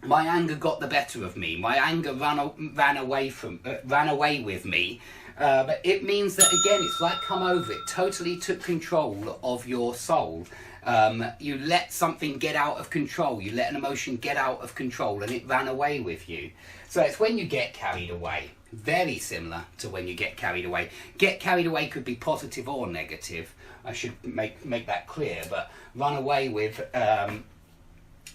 My anger got the better of me. My anger ran away with me. But it means that, again, it's like come over. It totally took control of your soul. You let something get out of control. You let an emotion get out of control and it ran away with you. So it's when you get carried away. Very similar to when you get carried away. Get carried away could be positive or negative. I should make that clear. But run away with...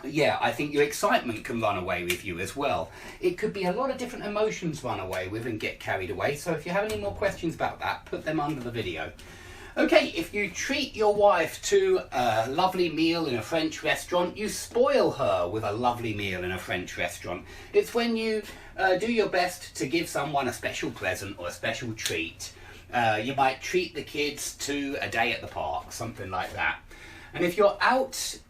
yeah, I think your excitement can run away with you as well. It could be a lot of different emotions run away with and get carried away. So if you have any more questions about that, put them under the video. Okay, if you treat your wife to a lovely meal in a French restaurant, you spoil her with a lovely meal in a French restaurant. It's when you do your best to give someone a special present or a special treat. You might treat the kids to a day at the park, something like that. And if you're out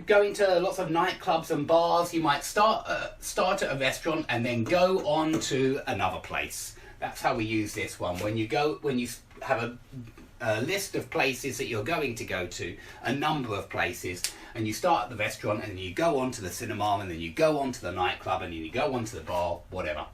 going to lots of nightclubs and bars, you might start at a restaurant and then go on to another place. That's how we use this one. When you have a list of places that you're going to go to, a number of places, and you start at the restaurant and then you go on to the cinema and then you go on to the nightclub and then you go on to the bar, whatever.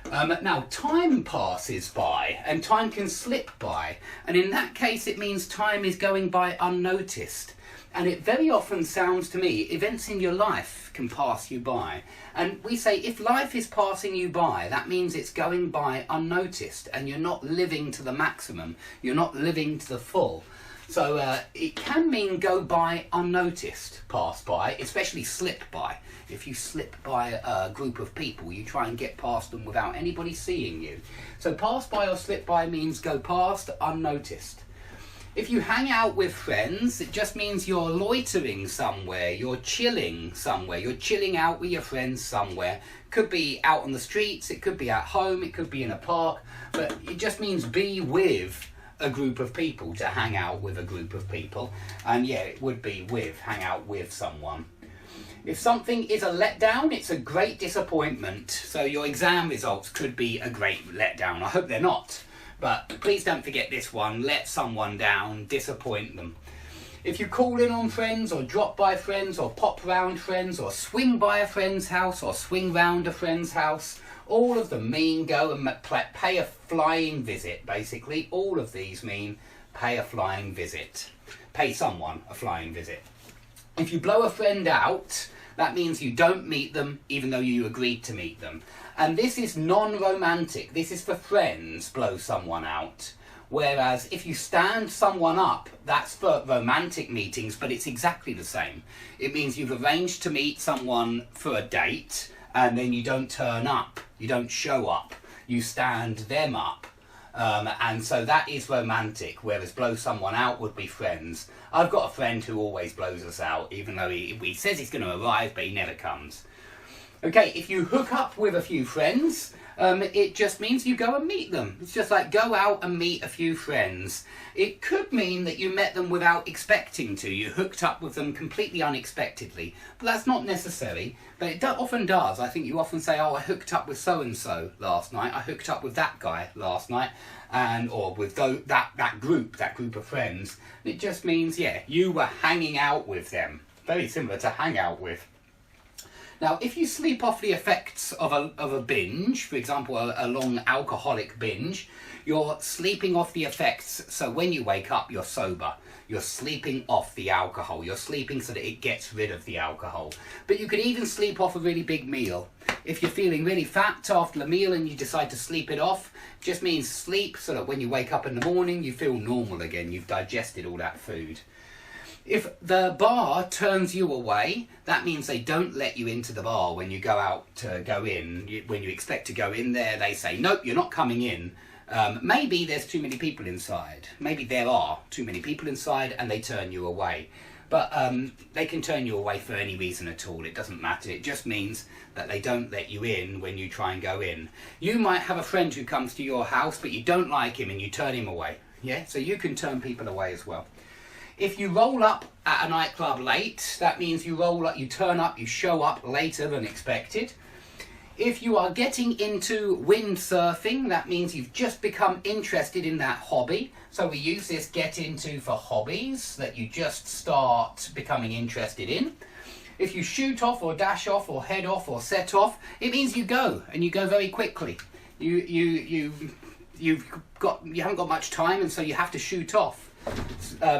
Now, time passes by and time can slip by, and in that case it means time is going by unnoticed. And it very often sounds to me, events in your life can pass you by. And we say if life is passing you by, that means it's going by unnoticed and you're not living to the maximum. You're not living to the full. So it can mean go by unnoticed, pass by, especially slip by. If you slip by a group of people, you try and get past them without anybody seeing you. So pass by or slip by means go past unnoticed. If you hang out with friends, it just means you're loitering somewhere, you're chilling somewhere, you're chilling out with your friends somewhere. Could be out on the streets, it could be at home, it could be in a park, but it just means be with a group of people, to hang out with a group of people. And yeah, it would be with, hang out with someone. If something is a letdown, it's a great disappointment. So your exam results could be a great letdown. I hope they're not. But please don't forget this one, let someone down, disappoint them. If you call in on friends or drop by friends or pop round friends or swing by a friend's house or swing round a friend's house, all of them mean go and pay a flying visit, basically. All of these mean pay a flying visit. Pay someone a flying visit. If you blow a friend out, that means you don't meet them even though you agreed to meet them. And this is non-romantic. This is for friends, blow someone out. Whereas if you stand someone up, that's for romantic meetings, but it's exactly the same. It means you've arranged to meet someone for a date and then you don't turn up, you don't show up, you stand them up. And so that is romantic, whereas blow someone out would be friends. I've got a friend who always blows us out, even though he says he's going to arrive, but he never comes. Okay, if you hook up with a few friends, it just means you go and meet them. It's just like go out and meet a few friends. It could mean that you met them without expecting to. You hooked up with them completely unexpectedly. But that's not necessary. But it often does. I think you often say, oh, I hooked up with so-and-so last night. I hooked up with that guy last night. Or with that group of friends. It just means, yeah, you were hanging out with them. Very similar to hang out with. Now, if you sleep off the effects of a binge, for example, a long alcoholic binge, you're sleeping off the effects, so when you wake up, you're sober. You're sleeping off the alcohol. You're sleeping so that it gets rid of the alcohol. But you could even sleep off a really big meal. If you're feeling really fat after the meal and you decide to sleep it off, it just means sleep so that when you wake up in the morning, you feel normal again. You've digested all that food. If the bar turns you away, that means they don't let you into the bar when you go out to go in. When you expect to go in there, they say, nope, you're not coming in. Maybe there's too many people inside. Maybe there are too many people inside and they turn you away. But they can turn you away for any reason at all. It doesn't matter. It just means that they don't let you in when you try and go in. You might have a friend who comes to your house, but you don't like him and you turn him away. Yeah, so you can turn people away as well. If you roll up at a nightclub late, that means you roll up, you turn up, you show up later than expected. If you are getting into windsurfing, that means you've just become interested in that hobby. So we use this get into for hobbies that you just start becoming interested in. If you shoot off or dash off or head off or set off, it means you go, and you go very quickly. You haven't got much time, and so you have to shoot off.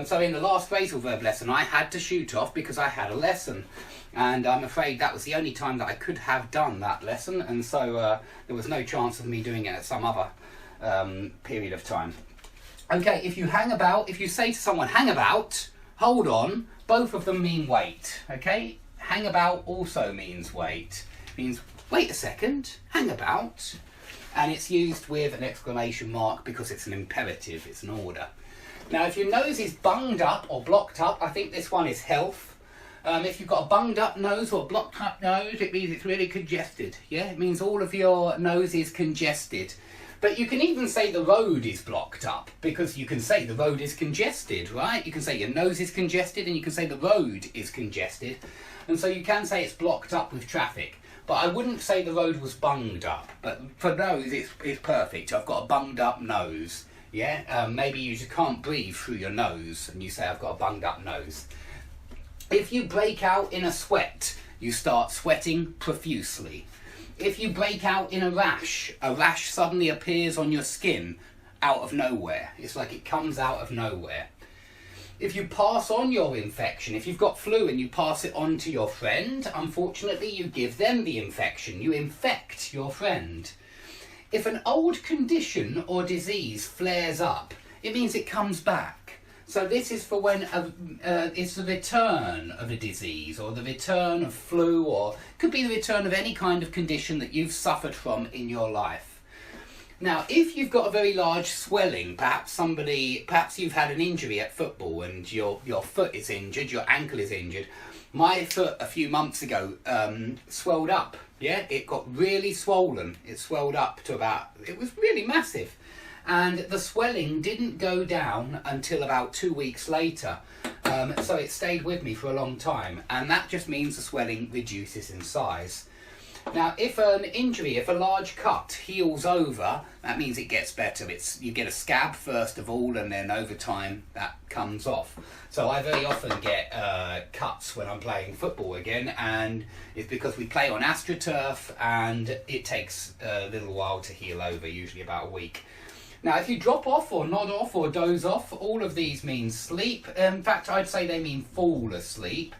So in the last phrasal verb lesson, I had to shoot off because I had a lesson, and I'm afraid that was the only time that I could have done that lesson, and so there was no chance of me doing it at some other period of time. Okay, if you hang about, if you say to someone, hang about, hold on, both of them mean wait, okay? Hang about also means wait. It means, wait a second, hang about. And it's used with an exclamation mark because it's an imperative, it's an order. Now, if your nose is bunged up or blocked up, I think this one is health. If you've got a bunged up nose or blocked up nose, it means it's really congested. Yeah, it means all of your nose is congested. But you can even say the road is blocked up, because you can say the road is congested, right? You can say your nose is congested, and you can say the road is congested. And so you can say it's blocked up with traffic. But I wouldn't say the road was bunged up. But for nose, it's perfect. I've got a bunged up nose. Yeah, maybe you just can't breathe through your nose, and you say I've got a bunged up nose. If you break out in a sweat, you start sweating profusely. If you break out in a rash suddenly appears on your skin out of nowhere. It's like it comes out of nowhere. If you pass on your infection, if you've got flu and you pass it on to your friend, unfortunately you give them the infection. You infect your friend. If an old condition or disease flares up, it means it comes back. So this is for when it's the return of a disease, or the return of flu, or could be the return of any kind of condition that you've suffered from in your life. Now, if you've got a very large swelling, perhaps you've had an injury at football and your foot is injured, your ankle is injured. My foot a few months ago swelled up. Yeah, it got really swollen. It swelled up to it was really massive. And the swelling didn't go down until about 2 weeks later. So it stayed with me for a long time. And that just means the swelling reduces in size. Now, if an injury, if a large cut heals over, that means it gets better. You get a scab first of all, and then over time that comes off. So I very often get cuts when I'm playing football again, and it's because we play on AstroTurf, and it takes a little while to heal over, usually about a week. Now, if you drop off or nod off or doze off, all of these mean sleep. In fact, I'd say they mean fall asleep.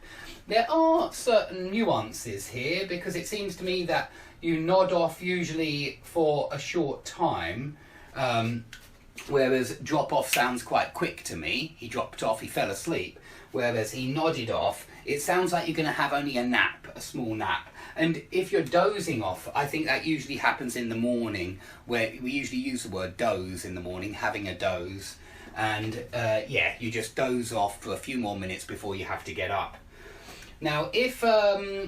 There are certain nuances here, because it seems to me that you nod off usually for a short time, whereas drop off sounds quite quick to me. He dropped off, he fell asleep, whereas he nodded off. It sounds like you're going to have only a nap, a small nap. And if you're dozing off, I think that usually happens in the morning, where we usually use the word doze in the morning, having a doze. And yeah, you just doze off for a few more minutes before you have to get up. Now, if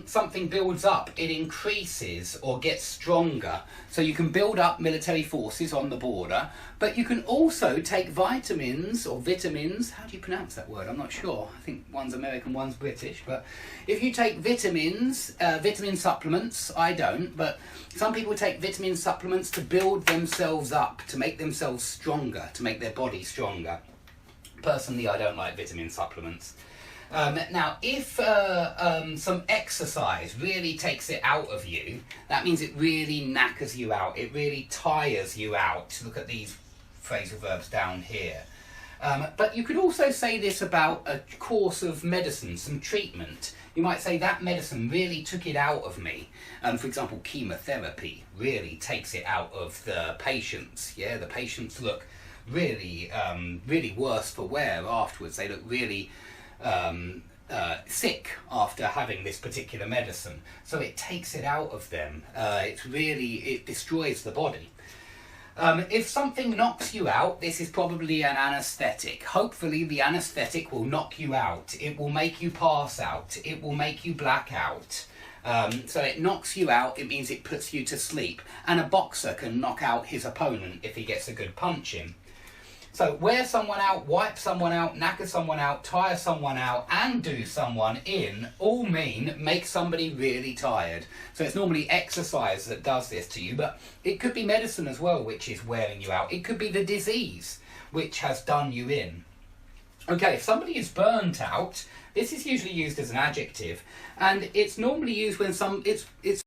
something builds up, it increases or gets stronger. So you can build up military forces on the border, but you can also take vitamins or vitamins. How do you pronounce that word? I'm not sure. I think one's American, one's British. But if you take vitamins, vitamin supplements, I don't, but some people take vitamin supplements to build themselves up, to make themselves stronger, to make their body stronger. Personally, I don't like vitamin supplements. Now, if some exercise really takes it out of you, that means it really knackers you out. It really tires you out. Look at these phrasal verbs down here. But you could also say this about a course of medicine, some treatment. You might say that medicine really took it out of me. For example, chemotherapy really takes it out of the patients. Yeah, the patients look really, really worse for wear afterwards. They look really sick after having this particular medicine. So it takes it out of them. It destroys the body. If something knocks you out, this is probably an anaesthetic. Hopefully the anaesthetic will knock you out. It will make you pass out. It will make you black out. So it knocks you out, it means it puts you to sleep. And a boxer can knock out his opponent if he gets a good punch in. So wear someone out, wipe someone out, knacker someone out, tire someone out, and do someone in all mean make somebody really tired. So it's normally exercise that does this to you, but it could be medicine as well, which is wearing you out. It could be the disease which has done you in. Okay, if somebody is burnt out, this is usually used as an adjective, and it's normally used when it's